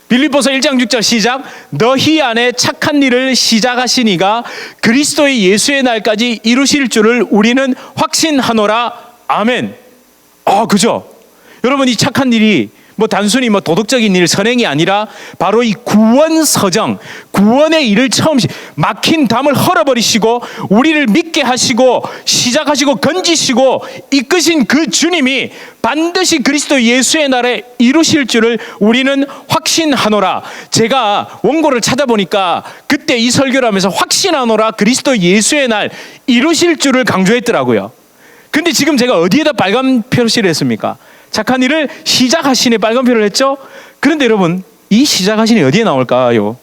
빌립보서 1장 6절 시작. 너희 안에 착한 일을 시작하시니가 그리스도의 예수의 날까지 이루실 줄을 우리는 확신하노라. 아멘. 그죠? 여러분, 이 착한 일이 단순히 도덕적인 일, 선행이 아니라 바로 이 구원 서정, 구원의 일을 처음 막힌 담을 헐어버리시고 우리를 믿게 하시고 시작하시고 건지시고 이끄신 그 주님이 반드시 그리스도 예수의 날에 이루실 줄을 우리는 확신하노라. 제가 원고를 찾아보니까 그때 이 설교를 하면서 확신하노라, 그리스도 예수의 날 이루실 줄을 강조했더라고요. 근데 지금 제가 어디에다 빨간 표시를 했습니까? 착한 일을 시작하시니 빨간표를 했죠. 그런데 여러분, 이 시작하시니 어디에 나올까요?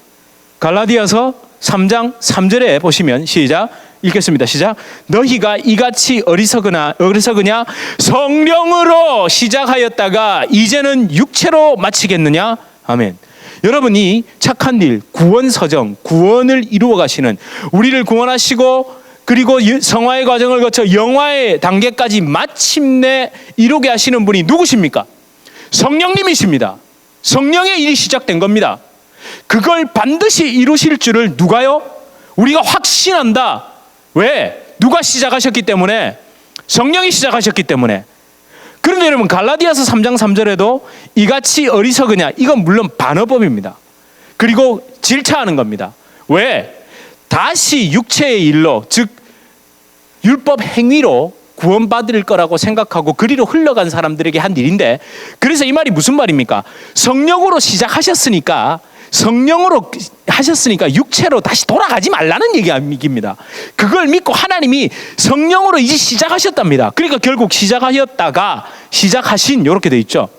갈라디아서 3장 3절에 보시면, 시작, 읽겠습니다. 시작. 너희가 이같이 어리석으냐 성령으로 시작하였다가 이제는 육체로 마치겠느냐. 아멘. 여러분이 착한 일, 구원 서정, 구원을 이루어 가시는, 우리를 구원하시고 그리고 성화의 과정을 거쳐 영화의 단계까지 마침내 이루게 하시는 분이 누구십니까? 성령님이십니다. 성령의 일이 시작된 겁니다. 그걸 반드시 이루실 줄을 누가요? 우리가 확신한다. 왜? 누가 시작하셨기 때문에? 성령이 시작하셨기 때문에. 그런데 여러분, 갈라디아서 3장 3절에도 이같이 어리석으냐, 이건 물론 반어법입니다. 그리고 질차하는 겁니다. 왜? 다시 육체의 일로, 즉 율법 행위로 구원받을 거라고 생각하고 그리로 흘러간 사람들에게 한 일인데, 그래서 이 말이 무슨 말입니까? 성령으로 시작하셨으니까, 성령으로 하셨으니까 육체로 다시 돌아가지 말라는 얘기입니다. 그걸 믿고 하나님이 성령으로 이제 시작하셨답니다. 그러니까 결국 시작하셨다가 시작하신, 이렇게 돼 있죠.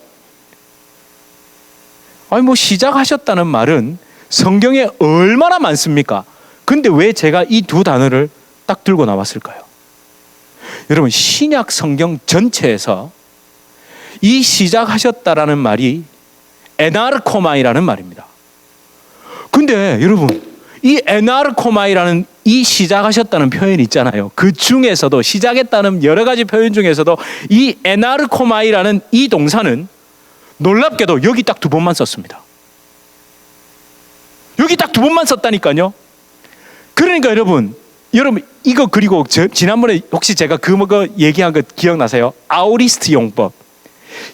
시작하셨다는 말은 성경에 얼마나 많습니까? 근데 왜 제가 이 두 단어를 딱 들고 나왔을까요? 여러분, 신약 성경 전체에서 이 시작하셨다라는 말이 에나르코마이라는 말입니다. 근데 여러분, 이 에나르코마이라는 이 시작하셨다는 표현이 있잖아요. 그 중에서도 시작했다는 여러 가지 표현 중에서도 이 에나르코마이라는 이 동사는 놀랍게도 여기 딱 두 번만 썼습니다. 여기 딱 두 번만 썼다니까요. 그러니까 여러분 이거, 그리고 지난번에 혹시 제가 그거 얘기한 거 기억나세요? 아우리스트 용법.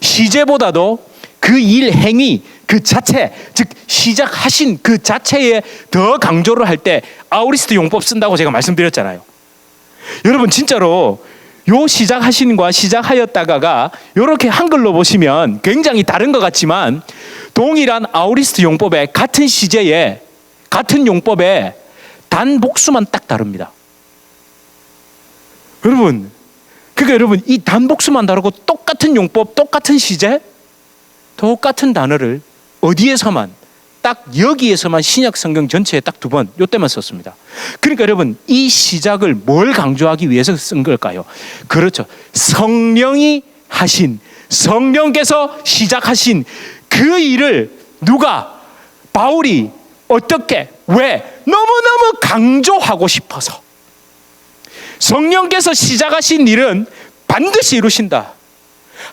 시제보다도 그 일 행위 그 자체, 즉 시작하신 그 자체에 더 강조를 할 때 아우리스트 용법 쓴다고 제가 말씀드렸잖아요. 여러분, 진짜로 요 시작하신과 시작하였다가가 이렇게 한글로 보시면 굉장히 다른 것 같지만 동일한 아우리스트 용법에 같은 시제에 같은 용법에 단 복수만 딱 다릅니다. 여러분, 그러니까 여러분, 이 단 복수만 다르고 똑같은 용법, 똑같은 시제, 똑같은 단어를 어디에서만, 딱 여기에서만 신약 성경 전체에 딱 두 번, 요때만 썼습니다. 그러니까 여러분, 이 시작을 뭘 강조하기 위해서 쓴 걸까요? 그렇죠. 성령이 하신, 성령께서 시작하신 그 일을 누가, 바울이 어떻게, 왜 너무너무 강조하고 싶어서 성령께서 시작하신 일은 반드시 이루신다.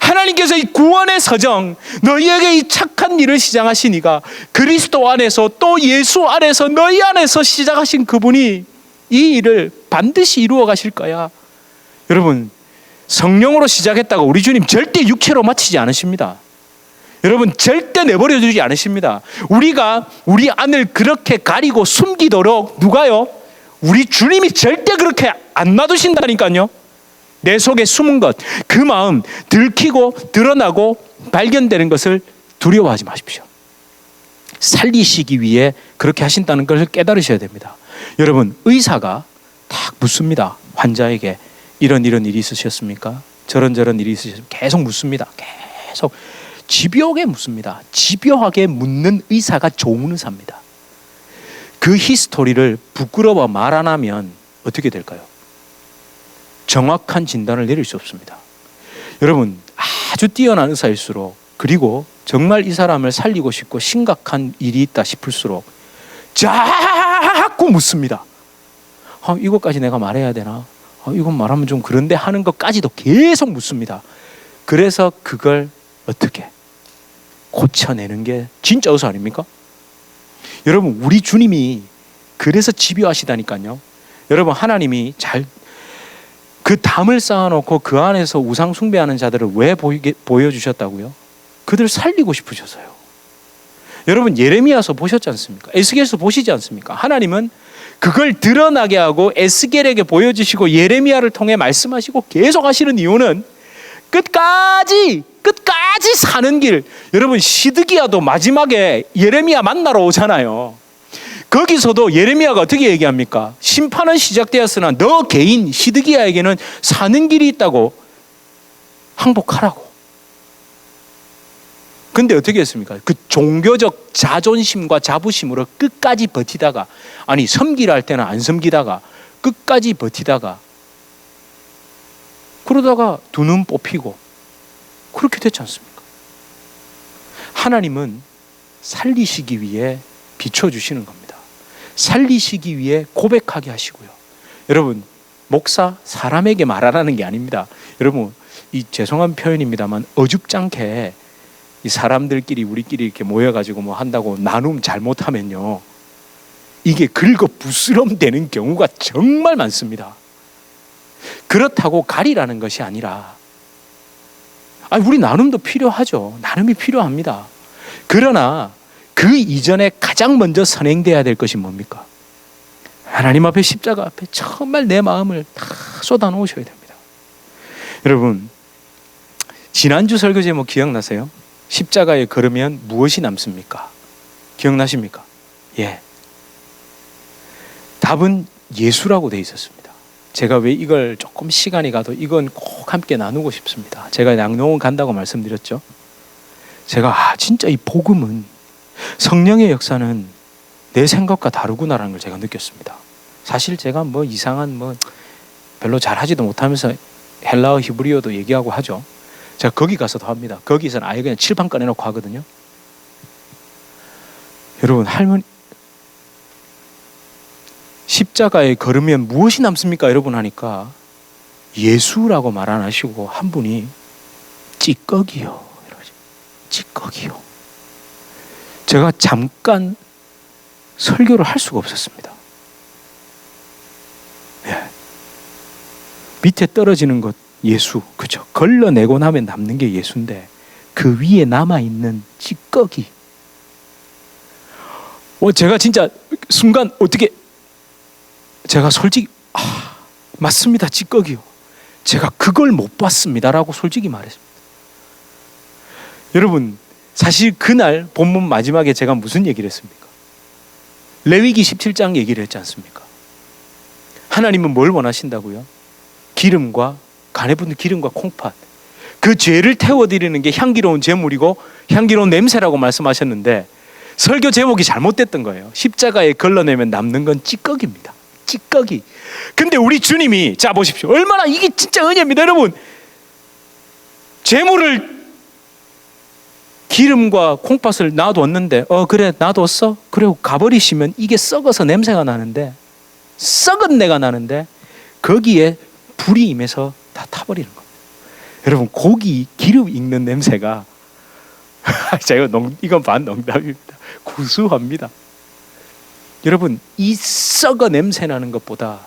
하나님께서 이 구원의 서정, 너희에게 이 착한 일을 시작하시니가 그리스도 안에서 또 예수 안에서 너희 안에서 시작하신 그분이 이 일을 반드시 이루어 가실 거야. 여러분, 성령으로 시작했다가 우리 주님 절대 육체로 마치지 않으십니다. 여러분, 절대 내버려 두지 않으십니다. 우리가 우리 안을 그렇게 가리고 숨기도록 누가요? 우리 주님이 절대 그렇게 안 놔두신다니까요. 내 속에 숨은 것, 그 마음 들키고 드러나고 발견되는 것을 두려워하지 마십시오. 살리시기 위해 그렇게 하신다는 것을 깨달으셔야 됩니다. 여러분, 의사가 딱 묻습니다. 환자에게 이런 일이 있으셨습니까? 저런 일이 있으셨습니까? 계속 묻습니다. 계속 집요하게 묻습니다. 집요하게 묻는 의사가 좋은 의사입니다. 그 히스토리를 부끄러워 말 안 하면 어떻게 될까요? 정확한 진단을 내릴 수 없습니다. 여러분, 아주 뛰어난 의사일수록, 그리고 정말 이 사람을 살리고 싶고 심각한 일이 있다 싶을수록 자꾸 묻습니다. 이것까지 내가 말해야 되나? 이건 말하면 좀 그런데 하는 것까지도 계속 묻습니다. 그래서 그걸 어떻게 고쳐내는 게 진짜 의사 아닙니까? 여러분, 우리 주님이 그래서 집요하시다니까요. 여러분, 하나님이 그 담을 쌓아놓고 그 안에서 우상 숭배하는 자들을 왜 보여주셨다고요? 그들 살리고 싶으셔서요. 여러분, 예레미야서 보셨지 않습니까? 에스겔서 보시지 않습니까? 하나님은 그걸 드러나게 하고 에스겔에게 보여주시고 예레미야를 통해 말씀하시고 계속 하시는 이유는 끝까지 사는 길. 여러분, 시드기야도 마지막에 예레미야 만나러 오잖아요. 거기서도 예레미야가 어떻게 얘기합니까? 심판은 시작되었으나 너 개인 시드기야에게는 사는 길이 있다고 항복하라고. 근데 어떻게 했습니까? 그 종교적 자존심과 자부심으로 끝까지 버티다가, 아니 섬기라 할 때는 안 섬기다가 끝까지 버티다가 그러다가 두 눈 뽑히고 그렇게 됐지 않습니까? 하나님은 살리시기 위해 비춰주시는 겁니다. 살리시기 위해 고백하게 하시고요. 여러분, 목사 사람에게 말하라는 게 아닙니다. 여러분, 이 죄송한 표현입니다만 어줍잖게 이 사람들끼리 우리끼리 이렇게 모여가지고 뭐 한다고 나눔 잘못하면요, 이게 긁어 부스럼 되는 경우가 정말 많습니다. 그렇다고 가리라는 것이 아니라, 우리 나눔도 필요하죠. 나눔이 필요합니다. 그러나 그 이전에 가장 먼저 선행돼야 될 것이 뭡니까? 하나님 앞에, 십자가 앞에 정말 내 마음을 다 쏟아 놓으셔야 됩니다. 여러분, 지난주 설교 제목 기억나세요? 십자가에 걸으면 무엇이 남습니까? 기억나십니까? 예. 답은 예수라고 돼 있었습니다. 제가 왜 이걸 조금 시간이 가도 이건 꼭 함께 나누고 싶습니다. 제가 양농원 간다고 말씀드렸죠. 제가 진짜 이 복음은, 성령의 역사는 내 생각과 다르구나라는 걸 제가 느꼈습니다. 사실 제가 뭐 이상한 별로 잘하지도 못하면서 헬라어 히브리어도 얘기하고 하죠. 제가 거기 가서도 합니다. 거기서는 아예 그냥 칠판 꺼내놓고 하거든요. 여러분, 할머니 십자가에 걸으면 무엇이 남습니까? 여러분 하니까 예수라고 말 안 하시고 한 분이 찌꺼기요. 이러죠. 찌꺼기요. 제가 잠깐 설교를 할 수가 없었습니다. 예. 밑에 떨어지는 것 예수, 그죠? 걸러내고 나면 남는 게 예수인데 그 위에 남아있는 찌꺼기. 제가 진짜 순간 어떻게 제가 솔직히 맞습니다. 찌꺼기요. 제가 그걸 못 봤습니다라고 솔직히 말했습니다. 여러분, 사실 그날 본문 마지막에 제가 무슨 얘기를 했습니까? 레위기 17장 얘기를 했지 않습니까? 하나님은 뭘 원하신다고요? 기름과 간에 붙는 기름과 콩팥, 그 죄를 태워드리는 게 향기로운 제물이고 향기로운 냄새라고 말씀하셨는데 설교 제목이 잘못됐던 거예요. 십자가에 걸러내면 남는 건 찌꺼기입니다. 찌꺼기. 근데 우리 주님이 자 보십시오. 얼마나 이게 진짜 은혜입니다. 여러분, 제물을 기름과 콩팥을 놔뒀는데 그래 놔뒀어? 그리고 가버리시면 이게 썩어서 냄새가 나는데, 썩은 내가 나는데 거기에 불이 임해서 다 타버리는 겁니다. 여러분, 고기 기름 익는 냄새가 제가 이건 반농담입니다. 구수합니다. 여러분, 이 썩어 냄새 나는 것보다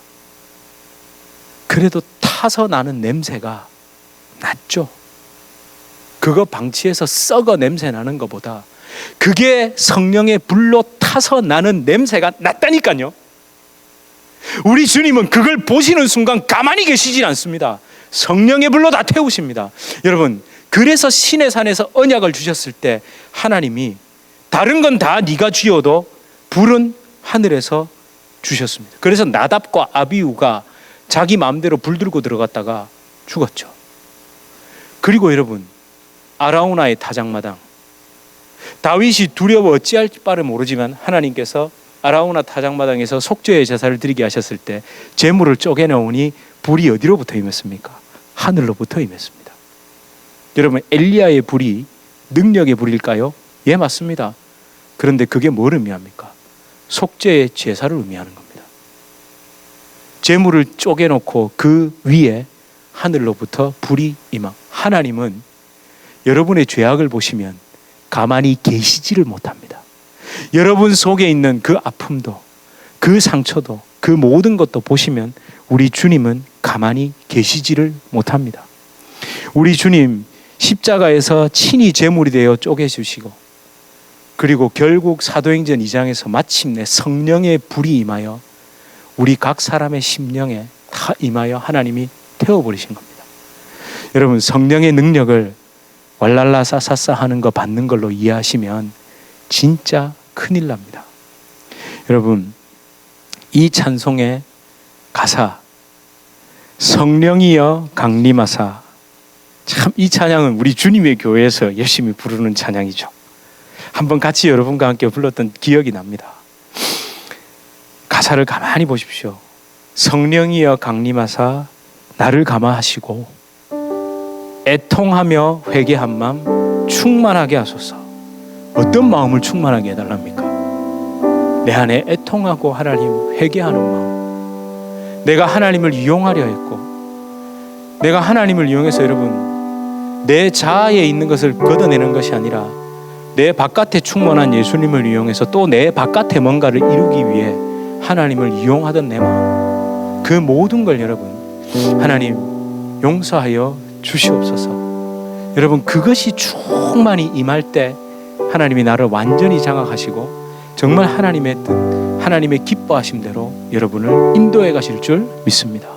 그래도 타서 나는 냄새가 낫죠. 그거 방치해서 썩어 냄새 나는 것보다 그게 성령의 불로 타서 나는 냄새가 낫다니까요. 우리 주님은 그걸 보시는 순간 가만히 계시질 않습니다. 성령의 불로 다 태우십니다. 여러분, 그래서 신의 산에서 언약을 주셨을 때 하나님이 다른 건 다 네가 쥐어도 불은 하늘에서 주셨습니다. 그래서 나답과 아비후가 자기 마음대로 불 들고 들어갔다가 죽었죠. 그리고 여러분, 아라우나의 타작마당, 다윗이 두려워 어찌할 바를 모르지만 하나님께서 아라우나 타작마당에서 속죄의 제사를 드리게 하셨을 때 제물을 쪼개놓으니 불이 어디로부터 임했습니까? 하늘로부터 임했습니다. 여러분, 엘리야의 불이 능력의 불일까요? 예, 맞습니다. 그런데 그게 뭘 의미합니까? 속죄의 제사를 의미하는 겁니다. 제물을 쪼개놓고 그 위에 하늘로부터 불이 임하. 하나님은 여러분의 죄악을 보시면 가만히 계시지를 못합니다. 여러분 속에 있는 그 아픔도, 그 상처도, 그 모든 것도 보시면 우리 주님은 가만히 계시지를 못합니다. 우리 주님 십자가에서 친히 제물이 되어 쪼개주시고, 그리고 결국 사도행전 2장에서 마침내 성령의 불이 임하여 우리 각 사람의 심령에 다 임하여 하나님이 태워버리신 겁니다. 여러분, 성령의 능력을 왈랄라 싸싸싸 하는 거 받는 걸로 이해하시면 진짜 큰일 납니다. 여러분, 이 찬송의 가사, 성령이여 강림하사, 참 이 찬양은 우리 주님의 교회에서 열심히 부르는 찬양이죠. 한번 같이 여러분과 함께 불렀던 기억이 납니다. 가사를 가만히 보십시오. 성령이여 강림하사 나를 감화하시고 애통하며 회개한 마음 충만하게 하소서. 어떤 마음을 충만하게 해달랍니까? 내 안에 애통하고 하나님 회개하는 마음. 내가 하나님을 이용하려 했고, 내가 하나님을 이용해서 여러분 내 자아에 있는 것을 걷어내는 것이 아니라 내 바깥에 충만한 예수님을 이용해서 또 내 바깥에 뭔가를 이루기 위해 하나님을 이용하던 내 마음, 그 모든 걸 여러분 하나님 용서하여 주시옵소서. 여러분, 그것이 충만히 임할 때 하나님이 나를 완전히 장악하시고 정말 하나님의 뜻, 하나님의 기뻐하심대로 여러분을 인도해 가실 줄 믿습니다.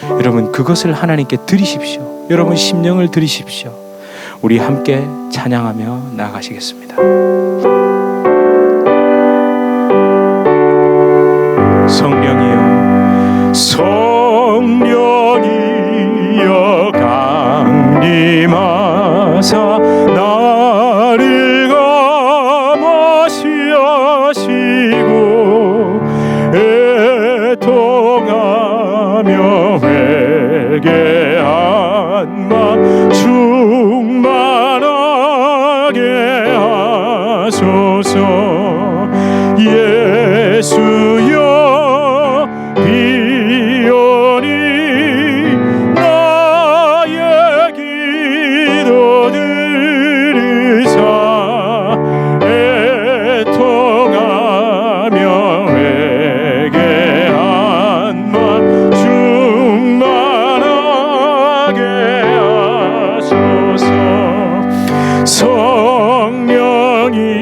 여러분, 그것을 하나님께 드리십시오. 여러분 심령을 드리십시오. 우리 함께 찬양하며 나아가시겠습니다. 성령이여, 성령이여 강림하사 나를 감화시하시고 애통 회개한 마음 충만하게 하소서. 예수여 비오니 나의 기도 들으사 애통하며 회개한 마음 충만하게 하소서. 성령이여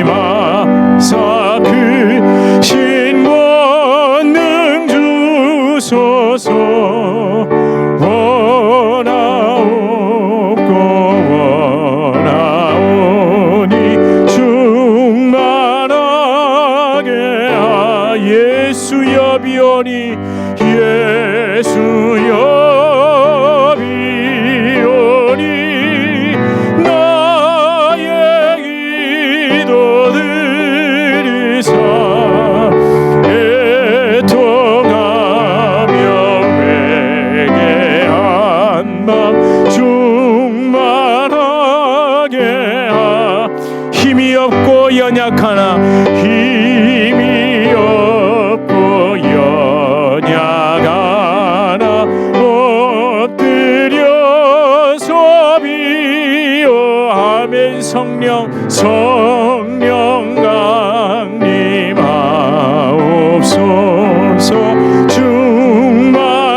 강림하사 그 신권능 주소서. 원하옵고 원하오니 충만하게 하. 예수여 비오니 예수여 비오니 나의 기도 들으사 애통하며 회개한 마음 충만하게 하. 힘이 없고 연약하나 힘이 없고 연약하나 엎드려서 비오하면 성령 강림하옵소서. 충만하게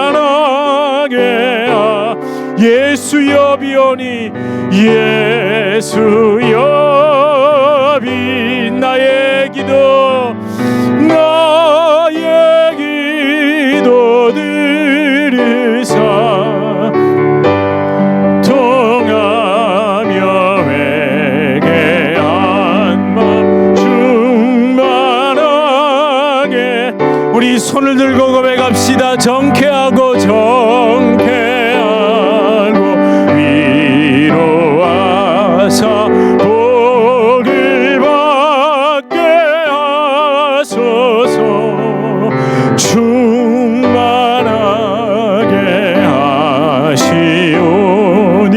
하. 예수여 비오니 예수여 비 나의 기도 나의 기도 들으사 통하며 회개한 마음 충만하게. 우리 손을 들고 고백합시다. 정케하고 위로하사 복을 받게 하소서. 충만하게 하시오니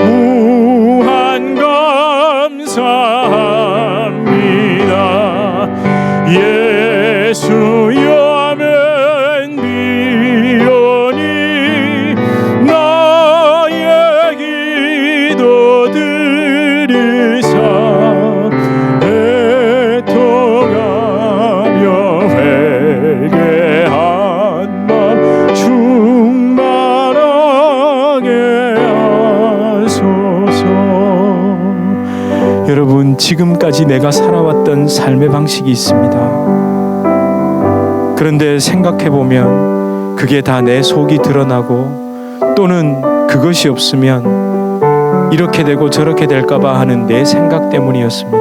무한 감사합니다. 예수여 아멘 비오니 나의 기도 들으사 애통하며 회개한 마음 충만하게 하소서. 여러분, 지금까지 내가 살아왔던 삶의 방식이 있습니다. 그런데 생각해보면 그게 다 내 속이 드러나고 또는 그것이 없으면 이렇게 되고 저렇게 될까봐 하는 내 생각 때문이었습니다.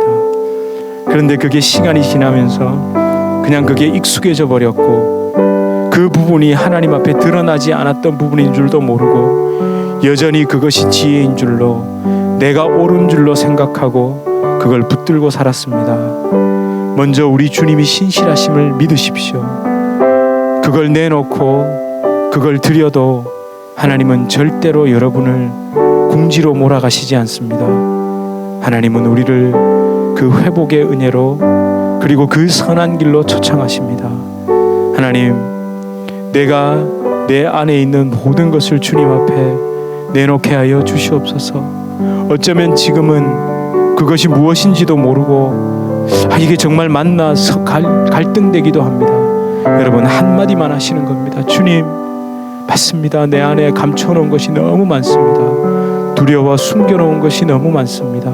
그런데 그게 시간이 지나면서 그냥 그게 익숙해져 버렸고 그 부분이 하나님 앞에 드러나지 않았던 부분인 줄도 모르고 여전히 그것이 지혜인 줄로 내가 옳은 줄로 생각하고 그걸 붙들고 살았습니다. 먼저 우리 주님이 신실하심을 믿으십시오. 그걸 내놓고 그걸 드려도 하나님은 절대로 여러분을 궁지로 몰아가시지 않습니다. 하나님은 우리를 그 회복의 은혜로 그리고 그 선한 길로 초청하십니다. 하나님, 내가 내 안에 있는 모든 것을 주님 앞에 내놓게 하여 주시옵소서. 어쩌면 지금은 그것이 무엇인지도 모르고 이게 정말 맞나 갈등되기도 합니다. 여러분, 한마디만 하시는 겁니다. 주님, 맞습니다. 내 안에 감춰놓은 것이 너무 많습니다. 두려워 숨겨놓은 것이 너무 많습니다.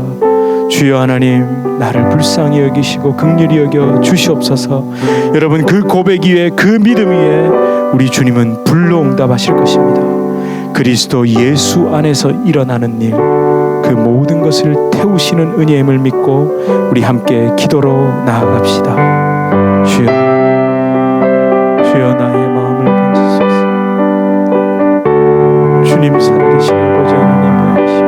주여 하나님, 나를 불쌍히 여기시고 긍휼히 여겨 주시옵소서. 여러분, 그 고백 위에 그 믿음 위에 우리 주님은 불로 응답하실 것입니다. 그리스도 예수 안에서 일어나는 일, 그 모든 것을 태우시는 은혜임을 믿고 우리 함께 기도로 나아갑시다. 주여, 주여 나의 마음을 만지소서. 주님 살아계신 아버지 하나님 보시오.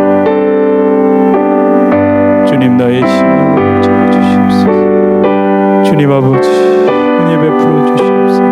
주님 나의 심령을 고쳐주시옵소서. 주님 아버지 은혜 베풀어 주시옵소서.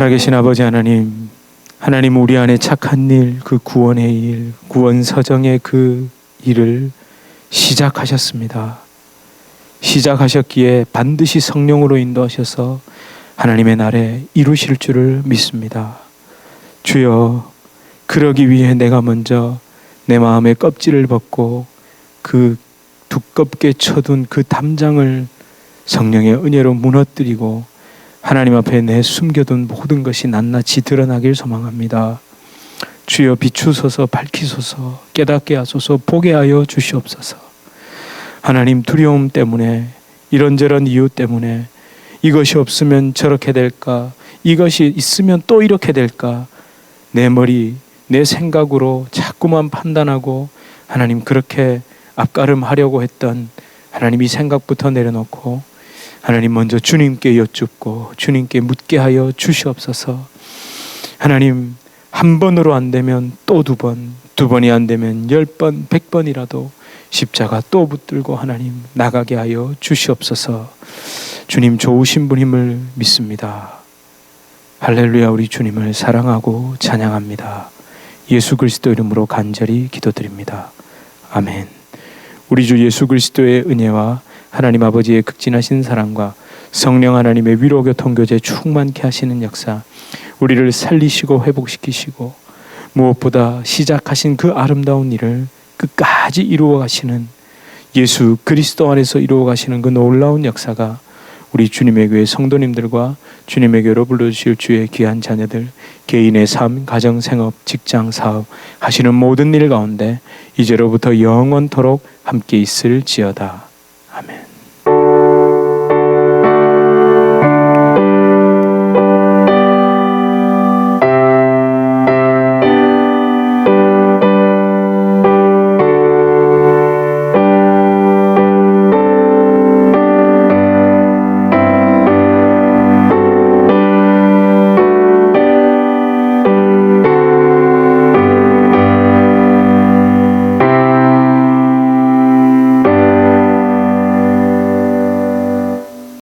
살아계신 아버지 하나님, 하나님 우리 안에 착한 일, 그 구원의 일, 구원 서정의 그 일을 시작하셨습니다. 시작하셨기에 반드시 성령으로 인도하셔서 하나님의 날에 이루실 줄을 믿습니다. 주여, 그러기 위해 내가 먼저 내 마음의 껍질을 벗고 그 두껍게 쳐둔 그 담장을 성령의 은혜로 무너뜨리고 하나님 앞에 내 숨겨둔 모든 것이 낱낱이 드러나길 소망합니다. 주여, 비추소서, 밝히소서, 깨닫게 하소서, 보게 하여 주시옵소서. 하나님, 두려움 때문에, 이런저런 이유 때문에 이것이 없으면 저렇게 될까, 이것이 있으면 또 이렇게 될까, 내 머리, 내 생각으로 자꾸만 판단하고 하나님 그렇게 앞가름하려고 했던 하나님 이 생각부터 내려놓고 하나님 먼저 주님께 여쭙고 주님께 묻게 하여 주시옵소서. 하나님, 한 번으로 안 되면 또 두 번, 두 번이 안 되면 10번, 100번이라도 십자가 또 붙들고 하나님 나가게 하여 주시옵소서. 주님 좋으신 분임을 믿습니다. 할렐루야. 우리 주님을 사랑하고 찬양합니다. 예수 그리스도 이름으로 간절히 기도드립니다. 아멘. 우리 주 예수 그리스도의 은혜와 하나님 아버지의 극진하신 사랑과 성령 하나님의 위로 교통 교제 충만케 하시는 역사, 우리를 살리시고 회복시키시고 무엇보다 시작하신 그 아름다운 일을 끝까지 이루어 가시는 예수 그리스도 안에서 이루어 가시는 그 놀라운 역사가 우리 주님의 교회 성도님들과 주님의 교회로 불러주실 주의 귀한 자녀들, 개인의 삶, 가정, 생업, 직장, 사업 하시는 모든 일 가운데 이제로부터 영원토록 함께 있을지어다.